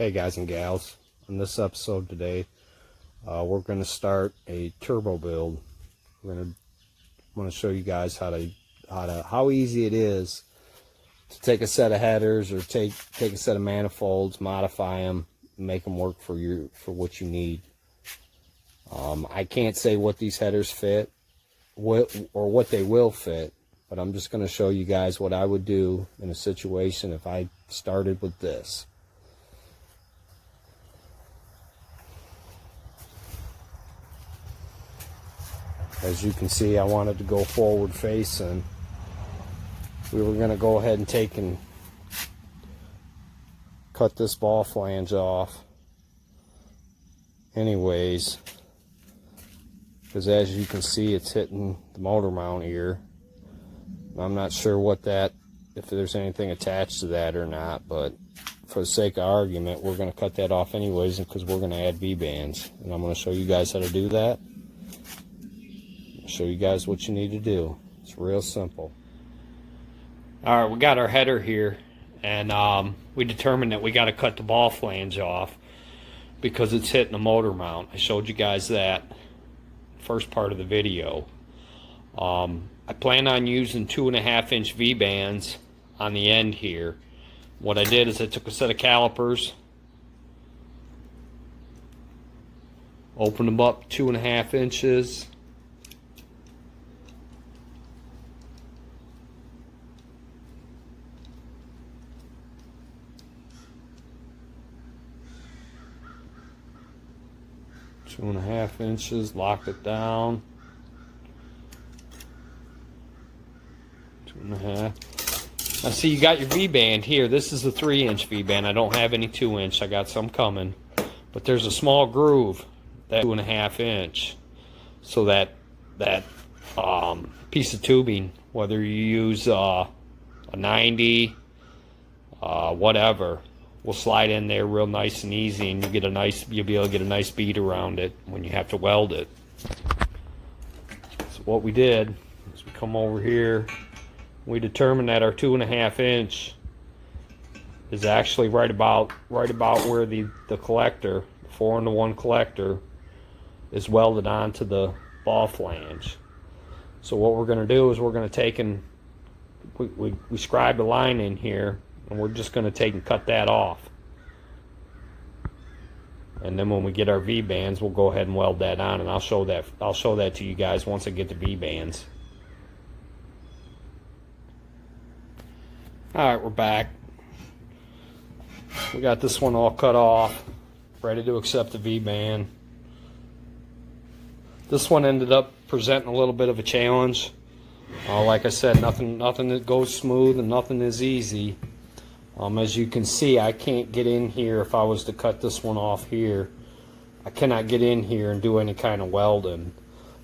Hey guys and gals, on this episode today we're going to start a turbo build. I'm going to show you guys how easy it is to take a set of headers or take a set of manifolds, modify them, and make them work for what you need. I can't say what these headers fit or what they will fit, but I'm just going to show you guys what I would do in a situation if I started with this. As you can see, I wanted to go forward facing. We were going to go ahead and take and cut this ball flange off anyways, because as you can see, it's hitting the motor mount here. I'm not sure if there's anything attached to that or not, but for the sake of argument, we're going to cut that off anyways because we're going to add V-bands, and I'm going to show you guys how to do that. Show you guys what you need to do. It's real simple. Alright, we got our header here, and we determined that we got to cut the ball flange off because it's hitting the motor mount. I showed you guys that first part of the video. I plan on using 2.5-inch V-bands on the end here. What I did is I took a set of calipers, opened them up 2.5 inches, two and a half inches, locked it down. 2.5. Now see, you got your V-band here. This is a 3-inch V-band. I don't have any 2-inch. I got some coming. But there's a small groove, that 2.5-inch. So that piece of tubing, whether you use a 90, whatever, will slide in there real nice and easy, and you'll be able to get a nice bead around it when you have to weld it. So what we did is we come over here. We determined that our 2.5-inch is actually right about where the collector, the 4-into-1 collector, is welded onto the ball flange. So what we're going to do is we're going to take and we scribed a line in here, and we're just going to take and cut that off. And then when we get our V-bands, we'll go ahead and weld that on, and I'll show that to you guys once I get the V-bands. Alright, we're back. We got this one all cut off, ready to accept the V-band. This one ended up presenting a little bit of a challenge. Like I said, nothing that goes smooth and nothing is easy. As you can see, I can't get in here. If I was to cut this one off here, I cannot get in here and do any kind of welding.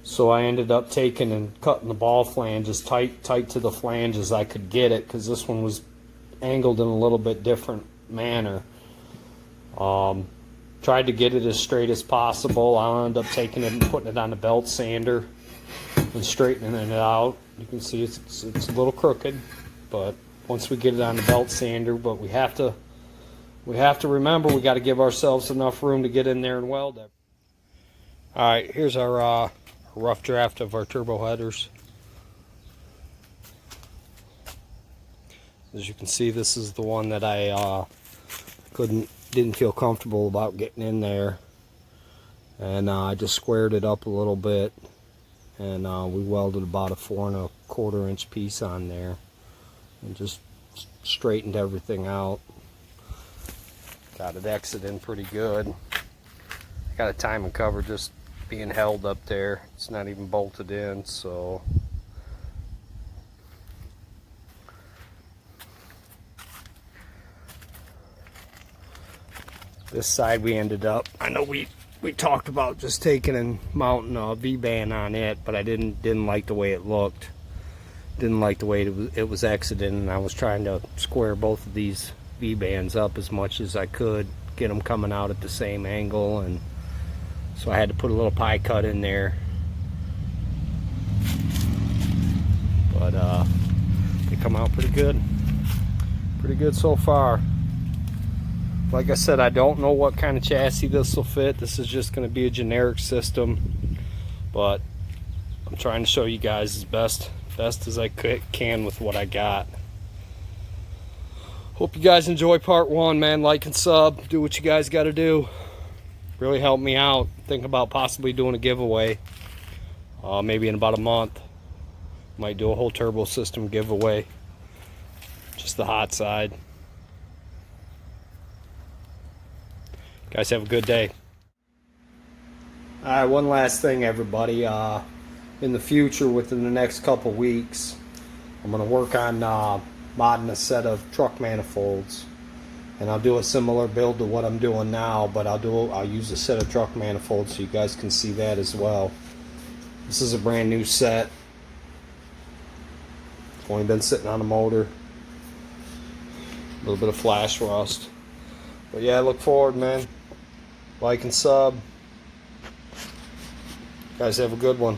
So I ended up taking and cutting the ball flange as tight to the flange as I could get it, because this one was angled in a little bit different manner. Tried to get it as straight as possible. I ended up taking it and putting it on the belt sander and straightening it out. You can see it's a little crooked, but once we get it on the belt sander, but we have to remember we got to give ourselves enough room to get in there and weld it. All right, here's our rough draft of our turbo headers. As you can see, this is the one that I didn't feel comfortable about getting in there, and I just squared it up a little bit, and we welded about a 4 1/4-inch piece on there, and just straightened everything out. Got it exiting pretty good. Got a timing cover just being held up there. It's not even bolted in, so this side we ended up, I know we talked about just taking and mounting a V-band on it, but I didn't like the way it looked. Didn't like the way it was exiting, and I was trying to square both of these V-bands up as much as I could, get them coming out at the same angle, and so I had to put a little pie cut in there. But they come out pretty good so far. Like I said, I don't know what kind of chassis this will fit. This is just going to be a generic system, but I'm trying to show you guys as best as I can with what I got. Hope you guys enjoy part one, man. Like and sub, do what you guys got to do. Really help me out. Think about possibly doing a giveaway. Maybe in about a month. Might do a whole turbo system giveaway. Just the hot side. Guys, have a good day. Alright, one last thing, everybody. In the future, within the next couple weeks, I'm going to work on modding a set of truck manifolds. And I'll do a similar build to what I'm doing now, but I'll use a set of truck manifolds so you guys can see that as well. This is a brand new set. It's only been sitting on the motor. A little bit of flash rust. But yeah, look forward, man. Like and sub. Guys, have a good one.